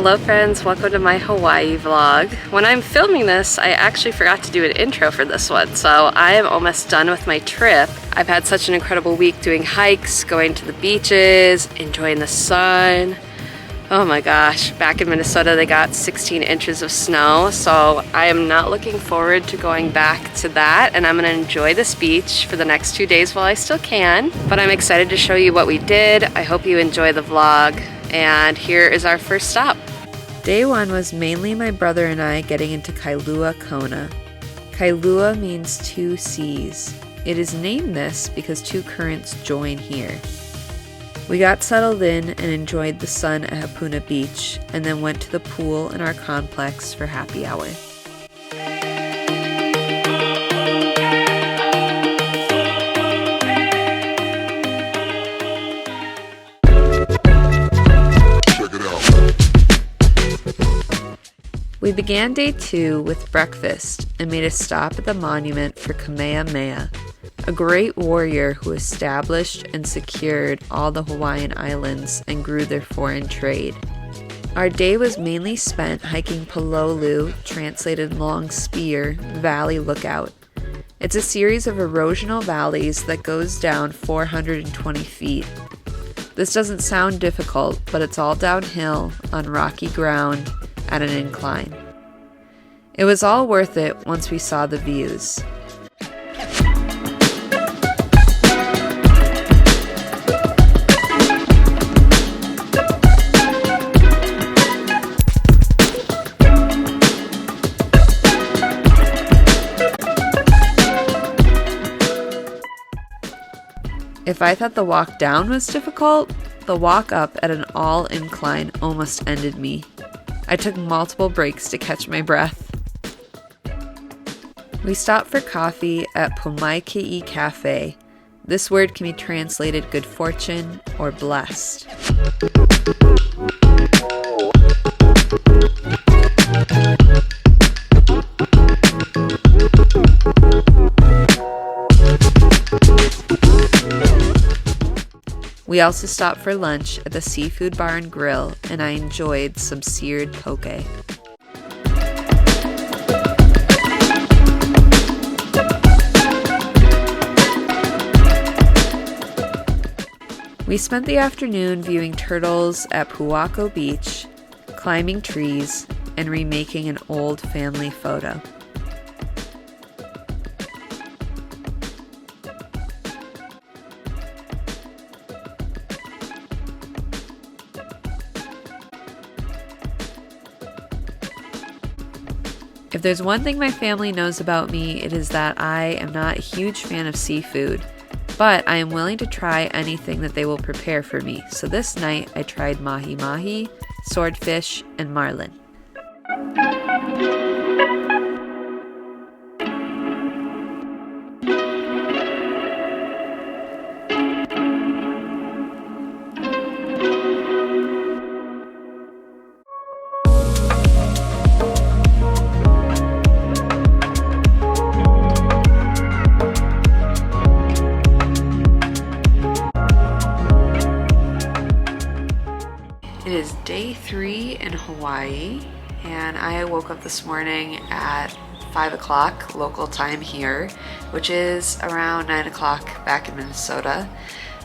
Hello friends, welcome to my Hawaii vlog. When I'm filming this, I actually forgot to do an intro for this one, so I am almost done with my trip. I've had such an incredible week doing hikes, going to the beaches, enjoying the sun. Oh my gosh, back in Minnesota they got 16 inches of snow, so I am not looking forward to going back to that, and I'm gonna enjoy this beach for the next 2 days while I still can. But I'm excited to show you what we did. I hope you enjoy the vlog, and here is our first stop. Day one was mainly my brother and I getting into Kailua-Kona. Kailua means two seas. It is named this because two currents join here. We got settled in and enjoyed the sun at Hapuna Beach, and then went to the pool in our complex for happy hour. We began day two with breakfast and made a stop at the monument for Kamehameha, a great warrior who established and secured all the Hawaiian Islands and grew their foreign trade. Our day was mainly spent hiking Pololu, translated Long Spear, Valley Lookout. It's a series of erosional valleys that goes down 420 feet. This doesn't sound difficult, but it's all downhill on rocky ground at an incline. It was all worth it once we saw the views. If I thought the walk down was difficult, the walk up at an all-incline almost ended me. I took multiple breaks to catch my breath. We stopped for coffee at Pomaiki'i Cafe. This word can be translated good fortune or blessed. We also stopped for lunch at the Seafood Bar and Grill, and I enjoyed some seared poke. We spent the afternoon viewing turtles at Paulo Beach, climbing trees, and remaking an old family photo. If there's one thing my family knows about me, it is that I am not a huge fan of seafood, but I am willing to try anything that they will prepare for me. So this night I tried mahi-mahi, swordfish, and marlin. It is day 3 in Hawaii, and I woke up this morning at 5 o'clock local time here, which is around 9 o'clock back in Minnesota,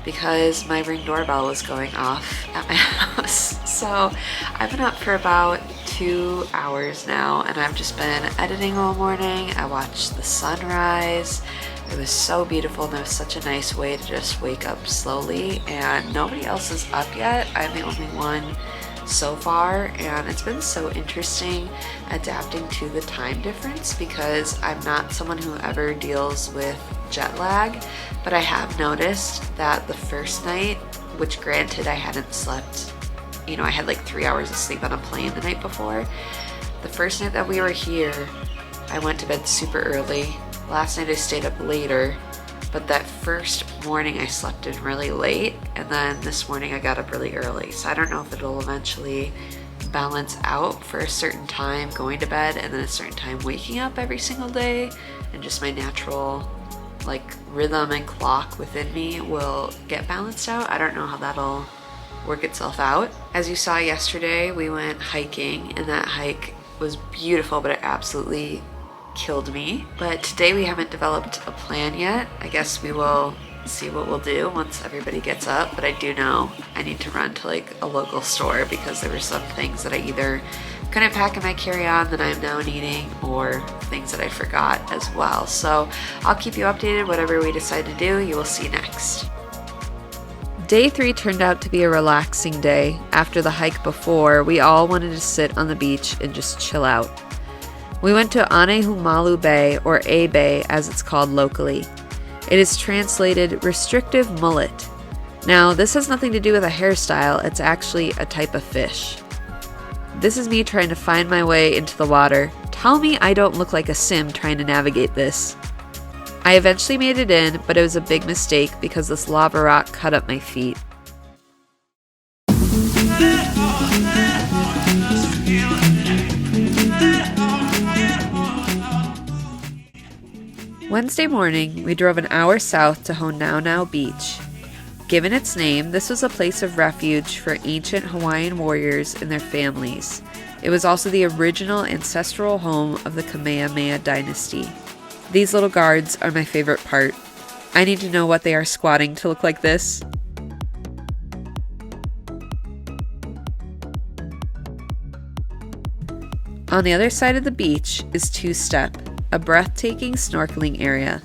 because my Ring doorbell was going off at my house. So I've been up for about 2 hours now, and I've just been editing all morning. I watched the sunrise. It was so beautiful, and it was such a nice way to just wake up slowly, and nobody else is up yet. I'm the only one so far, and it's been so interesting adapting to the time difference because I'm not someone who ever deals with jet lag, but I have noticed that the first night, which granted I hadn't slept, I had like 3 hours of sleep on a plane the night before. The first night that we were here, I went to bed super early. Last night I stayed up later, but that first morning I slept in really late, and then this morning I got up really early. So I don't know if it'll eventually balance out for a certain time going to bed and then a certain time waking up every single day, and just my natural rhythm and clock within me will get balanced out. I don't know how that'll work itself out. As you saw yesterday, we went hiking, and that hike was beautiful, but it absolutely killed me. But today we haven't developed a plan yet. I guess we will see what we'll do once everybody gets up, but I do know I need to run to like a local store because there were some things that I either couldn't pack in my carry-on that I'm now needing, or things that I forgot as well. So I'll keep you updated. Whatever we decide to do, you will see next. Day 3 turned out to be a relaxing day. After the hike before, we all wanted to sit on the beach and just chill out. We went to Anaeho'omalu Bay, or A Bay as it's called locally. It is translated restrictive mullet. Now, this has nothing to do with a hairstyle, it's actually a type of fish. This is me trying to find my way into the water. Tell me I don't look like a sim trying to navigate this. I eventually made it in, but it was a big mistake because this lava rock cut up my feet. Wednesday morning, we drove an hour south to Honaunau Beach. Given its name, this was a place of refuge for ancient Hawaiian warriors and their families. It was also the original ancestral home of the Kamehameha dynasty. These little guards are my favorite part. I need to know what they are squatting to look like this. On the other side of the beach is Two Step, a breathtaking snorkeling area.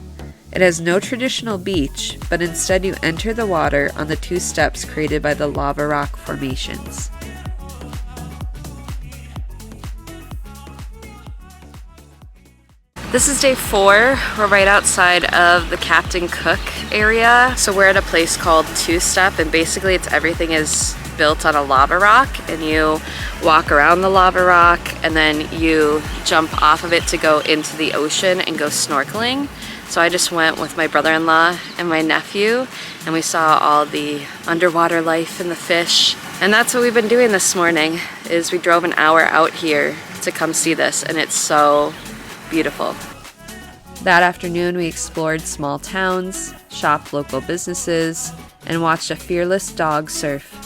It has no traditional beach, but instead you enter the water on the 2 steps created by the lava rock formations. This is day 4. We're right outside of the Captain Cook area. So we're at a place called Two Step, and basically everything is built on a lava rock, and you walk around the lava rock and then you jump off of it to go into the ocean and go snorkeling. So I just went with my brother-in-law and my nephew, and we saw all the underwater life and the fish. And that's what we've been doing this morning, is we drove an hour out here to come see this, and it's so beautiful. That afternoon we explored small towns, shopped local businesses, and watched a fearless dog surf.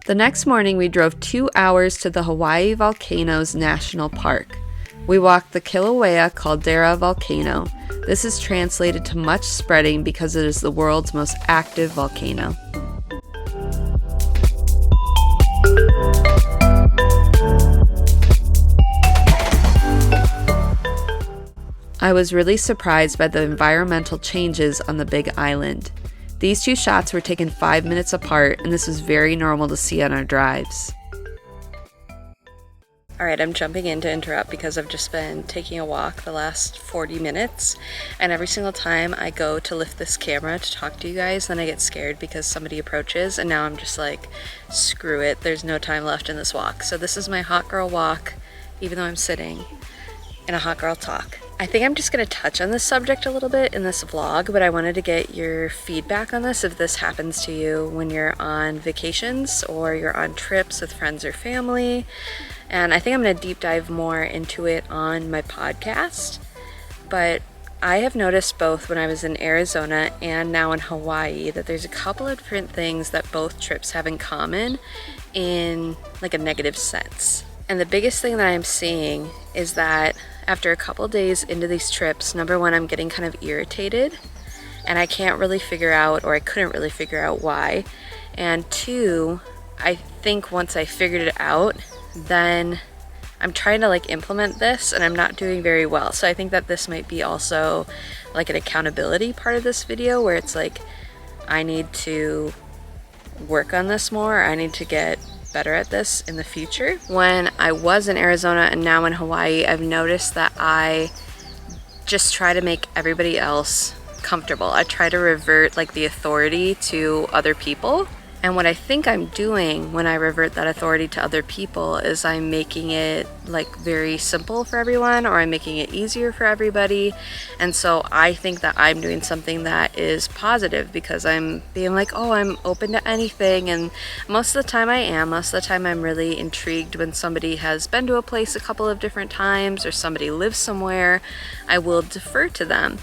The next morning, we drove 2 hours to the Hawaii Volcanoes National Park. We walked the Kilauea Caldera volcano. This is translated to much spreading because it is the world's most active volcano. I was really surprised by the environmental changes on the Big Island. These 2 shots were taken 5 minutes apart, and this was very normal to see on our drives. Alright, I'm jumping in to interrupt because I've just been taking a walk the last 40 minutes, and every single time I go to lift this camera to talk to you guys, then I get scared because somebody approaches, and now I'm just like, screw it, there's no time left in this walk. So this is my hot girl walk, even though I'm sitting in a hot girl talk. I think I'm just going to touch on this subject a little bit in this vlog, but I wanted to get your feedback on this if this happens to you when you're on vacations or you're on trips with friends or family. And I think I'm going to deep dive more into it on my podcast. But I have noticed both when I was in Arizona and now in Hawaii that there's a couple of different things that both trips have in common in like a negative sense. And the biggest thing that I'm seeing is that after a couple days into these trips, number one, I'm getting kind of irritated and I can't really figure out, or I couldn't really figure out why. And 2, I think once I figured it out, then I'm trying to like implement this and I'm not doing very well. So I think that this might be also like an accountability part of this video where it's like, I need to work on this more. I need to get better at this in the future. When I was in Arizona and now in Hawaii, I've noticed that I just try to make everybody else comfortable. I try to revert like the authority to other people, And what I think I'm doing when I revert that authority to other people is I'm making it like very simple for everyone, or I'm making it easier for everybody. And so I think that I'm doing something that is positive because I'm being like, oh, I'm open to anything. And most of the time I am. Most of the time I'm really intrigued when somebody has been to a place a couple of different times or somebody lives somewhere. I will defer to them.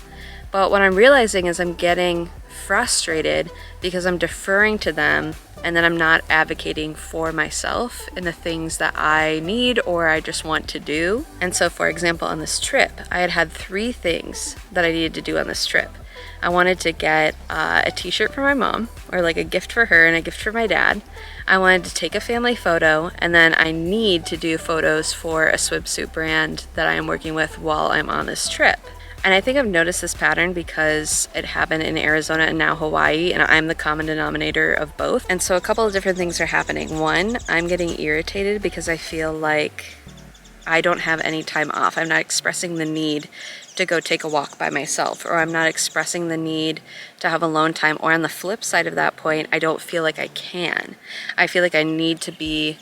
But what I'm realizing is I'm getting frustrated because I'm deferring to them and then I'm not advocating for myself in the things that I need or I just want to do. And so, for example, on this trip, I had 3 things that I needed to do on this trip. I wanted to get a t-shirt for my mom, or like a gift for her and a gift for my dad. I wanted to take a family photo, and then I need to do photos for a swimsuit brand that I am working with while I'm on this trip. And I think I've noticed this pattern because it happened in Arizona and now Hawaii, and I'm the common denominator of both. And so a couple of different things are happening. One, I'm getting irritated because I feel like I don't have any time off. I'm not expressing the need to go take a walk by myself, or I'm not expressing the need to have alone time. Or on the flip side of that point, I don't feel like I can. I feel like I need to be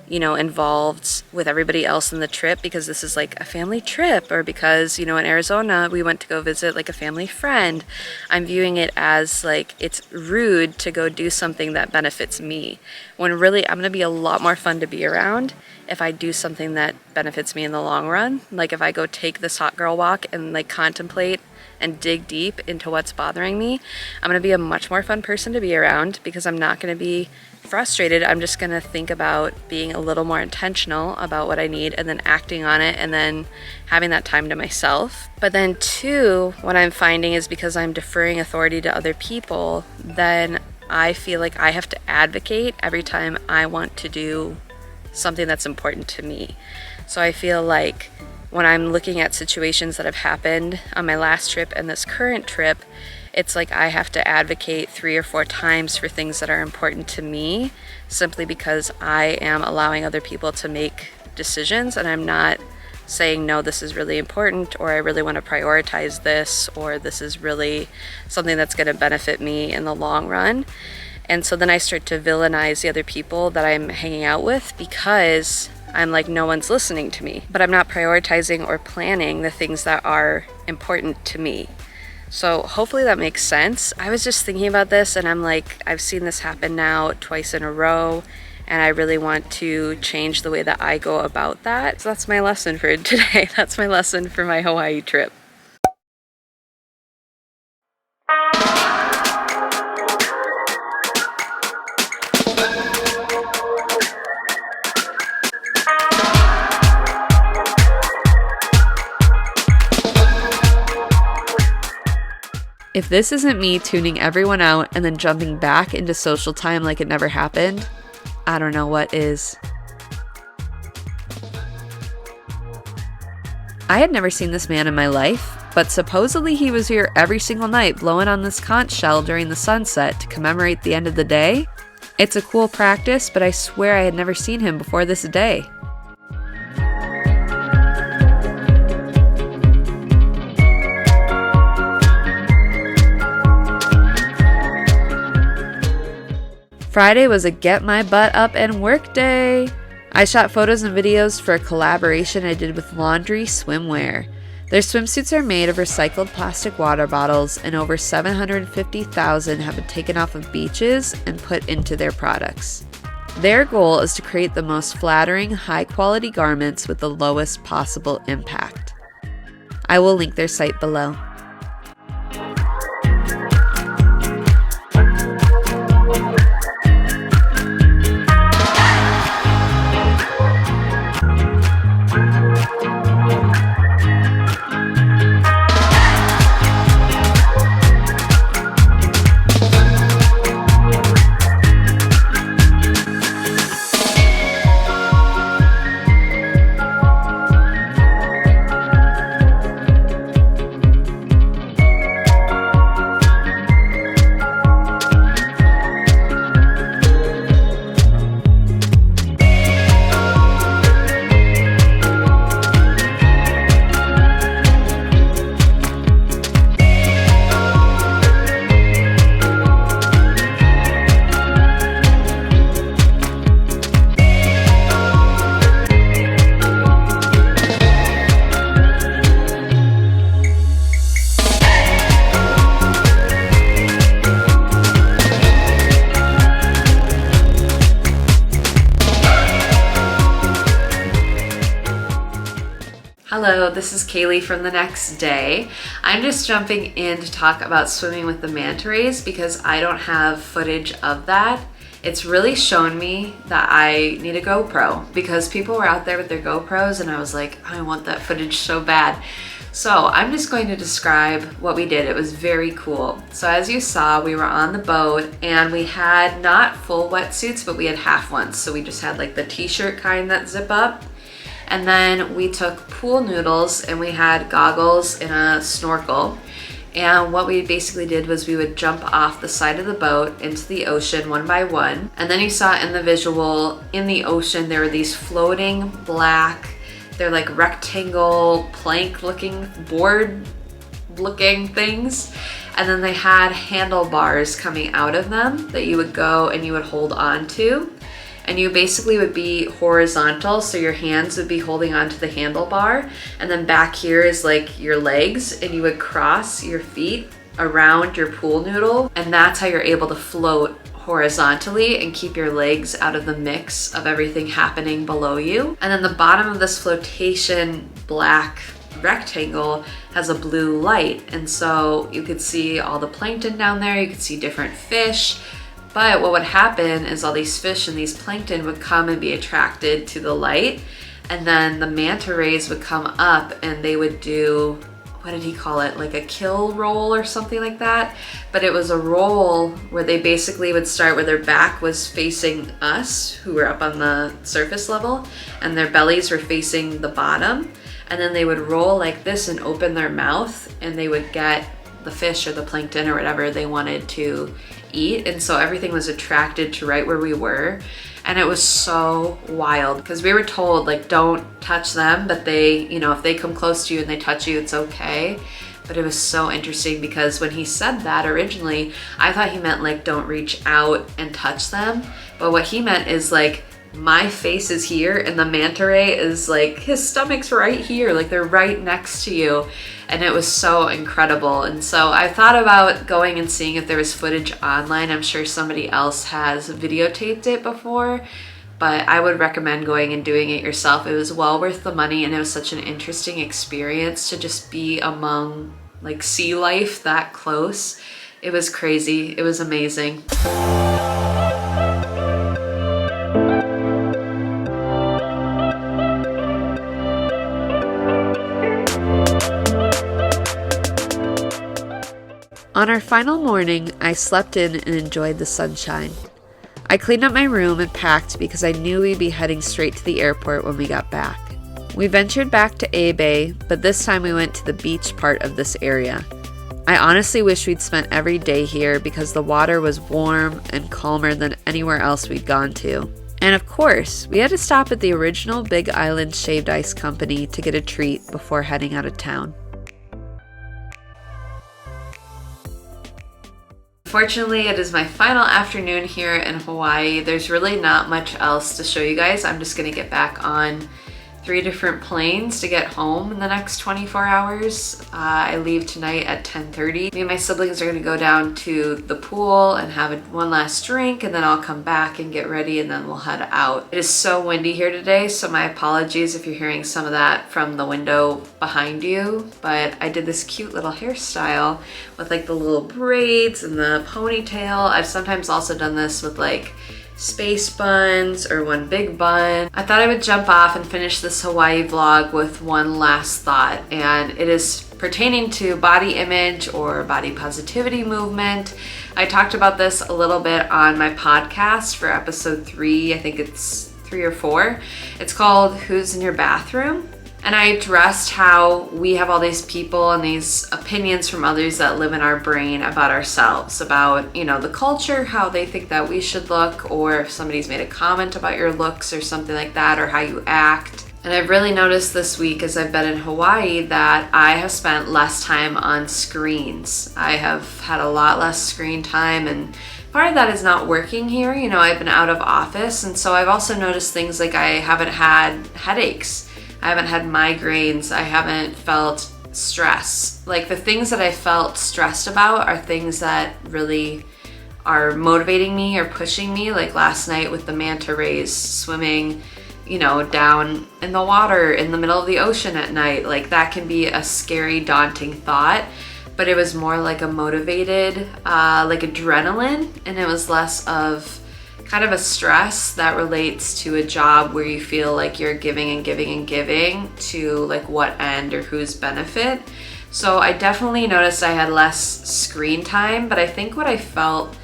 involved with everybody else in the trip because this is like a family trip, or because, in Arizona, we went to go visit like a family friend. I'm viewing it as like it's rude to go do something that benefits me, when really I'm going to be a lot more fun to be around if I do something that benefits me in the long run. Like if I go take this hot girl walk and like contemplate and dig deep into what's bothering me, I'm going to be a much more fun person to be around because I'm not going to be frustrated. I'm just going to think about being a little more intentional about what I need and then acting on it and then having that time to myself. But then 2, what I'm finding is because I'm deferring authority to other people, then I feel like I have to advocate every time I want to do something that's important to me. So I feel like when I'm looking at situations that have happened on my last trip and this current trip, it's like I have to advocate 3 or 4 times for things that are important to me, simply because I am allowing other people to make decisions and I'm not saying, no, this is really important, or I really want to prioritize this, or this is really something that's going to benefit me in the long run. And so then I start to villainize the other people that I'm hanging out with because I'm like, no one's listening to me, but I'm not prioritizing or planning the things that are important to me. So hopefully that makes sense. I was just thinking about this and I'm like, I've seen this happen now twice in a row, and I really want to change the way that I go about that. So that's my lesson for today. That's my lesson for my Hawaii trip. If this isn't me tuning everyone out and then jumping back into social time like it never happened, I don't know what is. I had never seen this man in my life, but supposedly he was here every single night blowing on this conch shell during the sunset to commemorate the end of the day. It's a cool practice, but I swear I had never seen him before this day. Friday was a get my butt up and work day. I shot photos and videos for a collaboration I did with Laundry Swimwear. Their swimsuits are made of recycled plastic water bottles, and over 750,000 have been taken off of beaches and put into their products. Their goal is to create the most flattering, high-quality garments with the lowest possible impact. I will link their site below. Hello, this is Kaylee from the next day. I'm just jumping in to talk about swimming with the manta rays because I don't have footage of that. It's really shown me that I need a GoPro because people were out there with their GoPros and I was like, I want that footage so bad. So I'm just going to describe what we did. It was very cool. So as you saw, we were on the boat and we had not full wetsuits, but we had half ones. So we just had like the t-shirt kind that zip up. And then we took pool noodles and we had goggles and a snorkel. And what we basically did was we would jump off the side of the boat into the ocean one by one. And then you saw in the visual, in the ocean, there were these floating black, they're like rectangle plank looking, board looking things. And then they had handlebars coming out of them that you would go and you would hold on to. And you basically would be horizontal, so your hands would be holding onto the handlebar, and then back here is like your legs, and you would cross your feet around your pool noodle, and that's how you're able to float horizontally and keep your legs out of the mix of everything happening below you. And then the bottom of this flotation black rectangle has a blue light, and so you could see all the plankton down there, you could see different fish. But what would happen is all these fish and these plankton would come and be attracted to the light, and then the manta rays would come up and they would do, what did he call it? Like a kill roll or something like that. But it was a roll where they basically would start where their back was facing us, who were up on the surface level, and their bellies were facing the bottom. And then they would roll like this and open their mouth, and they would get the fish or the plankton or whatever they wanted to eat. And so everything was attracted to right where we were. And it was so wild because we were told like, don't touch them, but they, you know, if they come close to you and they touch you, it's okay. But it was so interesting because when he said that originally, I thought he meant like, don't reach out and touch them. But what he meant is like, my face is here and the manta ray is like, his stomach's right here, like they're right next to you. And it was so incredible. And so I thought about going and seeing if there was footage online. I'm sure somebody else has videotaped it before, but I would recommend going and doing it yourself. It was well worth the money, and it was such an interesting experience to just be among like sea life that close. It was crazy. It was amazing. On our final morning, I slept in and enjoyed the sunshine. I cleaned up my room and packed because I knew we'd be heading straight to the airport when we got back. We ventured back to A Bay, but this time we went to the beach part of this area. I honestly wish we'd spent every day here because the water was warm and calmer than anywhere else we'd gone to. And of course, we had to stop at the original Big Island Shaved Ice Company to get a treat before heading out of town. Fortunately, it is my final afternoon here in Hawaii. There's really not much else to show you guys. I'm just gonna get back on 3 different planes to get home in the next 24 hours. I leave tonight at 10:30. Me and my siblings are gonna go down to the pool and have one last drink, and then I'll come back and get ready, and then we'll head out. It is so windy here today, so my apologies if you're hearing some of that from the window behind you, but I did this cute little hairstyle with like the little braids and the ponytail. I've sometimes also done this with like space buns or one big bun. I thought I would jump off and finish this Hawaii vlog with one last thought, and it is pertaining to body image or body positivity movement. I talked about this a little bit on my podcast for episode 3, I think it's 3 or 4. It's called Who's in Your Bathroom? And I addressed how we have all these people and these opinions from others that live in our brain about ourselves, about, you know, the culture, how they think that we should look, or if somebody's made a comment about your looks or something like that, or how you act. And I've really noticed this week as I've been in Hawaii that I have spent less time on screens. I have had a lot less screen time, and part of that is not working here. You know, I've been out of office, and so I've also noticed things like I haven't had headaches. I haven't had migraines. I haven't felt stress. Like the things that I felt stressed about are things that really are motivating me or pushing me. Like last night with the manta rays swimming you know, down in the water in the middle of the ocean at night. Like that can be a scary, daunting thought, but it was more like a motivated, like adrenaline, and it was less of kind of a stress that relates to a job where you feel like you're giving and giving and giving to like what end or whose benefit. So I definitely noticed I had less screen time, but I think what I felt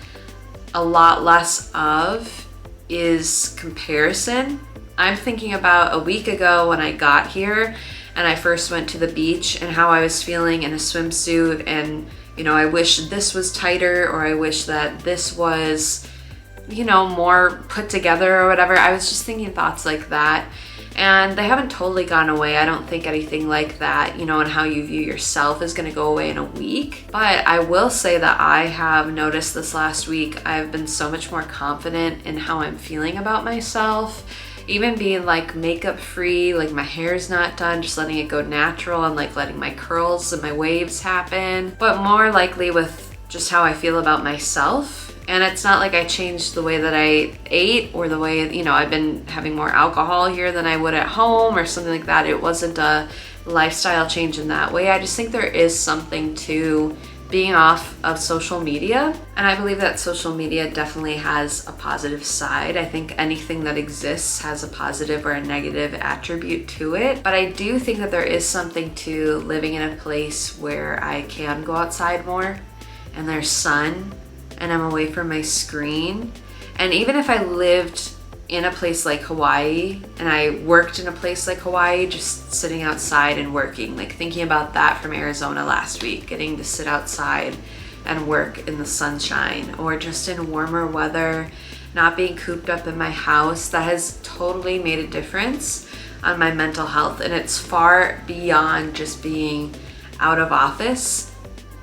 a lot less of is comparison. I'm thinking about a week ago when I got here and I first went to the beach and how I was feeling in a swimsuit, and you know, I wish this was tighter, or I wish that this was, you know, more put together or whatever. I was just thinking thoughts like that, and they haven't totally gone away. I don't think anything like that, you know, and how you view yourself is going to go away in a week. But I will say that I have noticed this last week, I've been so much more confident in how I'm feeling about myself. Even being like makeup free, like my hair's not done, just letting it go natural and like letting my curls and my waves happen, but more likely with just how I feel about myself. And it's not like I changed the way that I ate or the way, you know, I've been having more alcohol here than I would at home or something like that. It wasn't a lifestyle change in that way. I just think there is something to being off of social media. And I believe that social media definitely has a positive side. I think anything that exists has a positive or a negative attribute to it. But I do think that there is something to living in a place where I can go outside more and there's sun and I'm away from my screen. And even if I lived in a place like Hawaii and I worked in a place like Hawaii, just sitting outside and working, like thinking about that from Arizona last week, getting to sit outside and work in the sunshine, or just in warmer weather, not being cooped up in my house, that has totally made a difference on my mental health. And it's far beyond just being out of office.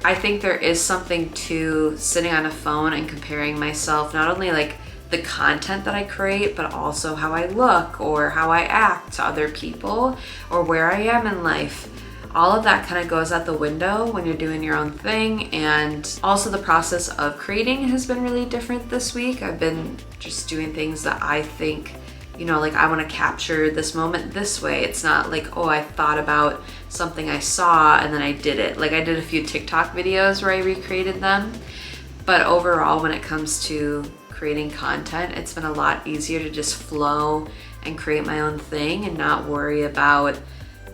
I think there is something to sitting on a phone and comparing myself, not only like the content that I create, but also how I look or how I act to other people or where I am in life. All of that kind of goes out the window when you're doing your own thing. And also the process of creating has been really different this week. I've been just doing things that I think, you know, like I want to capture this moment this way. It's not like, oh, I thought about something I saw and then I did it. Like I did a few TikTok videos where I recreated them. But overall, when it comes to creating content, it's been a lot easier to just flow and create my own thing and not worry about,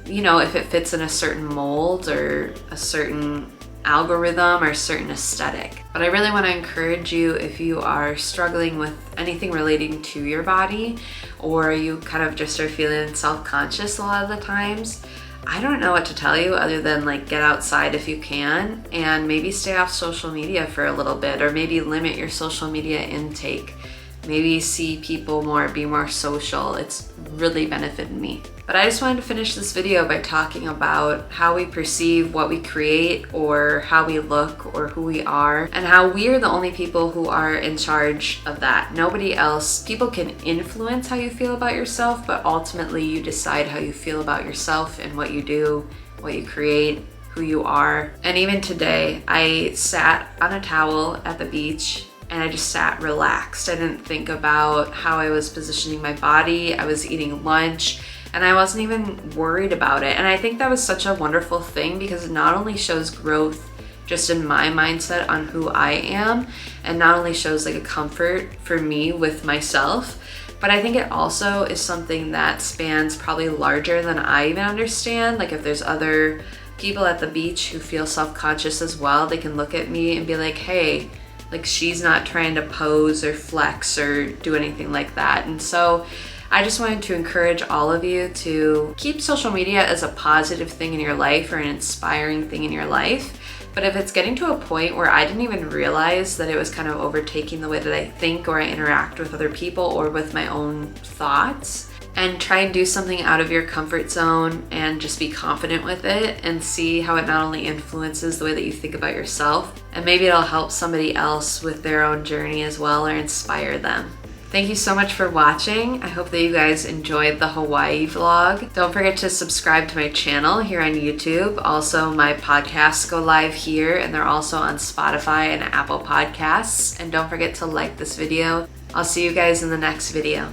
you know, if it fits in a certain mold or a certain algorithm or a certain aesthetic. But I really want to encourage you, if you are struggling with anything relating to your body, or you kind of just are feeling self-conscious a lot of the times, I don't know what to tell you other than like get outside if you can, and maybe stay off social media for a little bit, or maybe limit your social media intake. Maybe see people more, be more social. It's really benefited me. But I just wanted to finish this video by talking about how we perceive what we create, or how we look, or who we are, and how we're the only people who are in charge of that. Nobody else. People can influence how you feel about yourself, but ultimately you decide how you feel about yourself and what you do, what you create, who you are. And even today, I sat on a towel at the beach and I just sat relaxed. I didn't think about how I was positioning my body. I was eating lunch and I wasn't even worried about it. And I think that was such a wonderful thing, because it not only shows growth just in my mindset on who I am, and not only shows like a comfort for me with myself, but I think it also is something that spans probably larger than I even understand. Like if there's other people at the beach who feel self-conscious as well, they can look at me and be like, hey, like she's not trying to pose or flex or do anything like that. And so I just wanted to encourage all of you to keep social media as a positive thing in your life, or an inspiring thing in your life. But if it's getting to a point where I didn't even realize that it was kind of overtaking the way that I think or I interact with other people or with my own thoughts, and try and do something out of your comfort zone and just be confident with it and see how it not only influences the way that you think about yourself, and maybe it'll help somebody else with their own journey as well, or inspire them. Thank you so much for watching. I hope that you guys enjoyed the Hawaii vlog. Don't forget to subscribe to my channel here on YouTube. Also, my podcasts go live here, and they're also on Spotify and Apple Podcasts. And don't forget to like this video. I'll see you guys in the next video.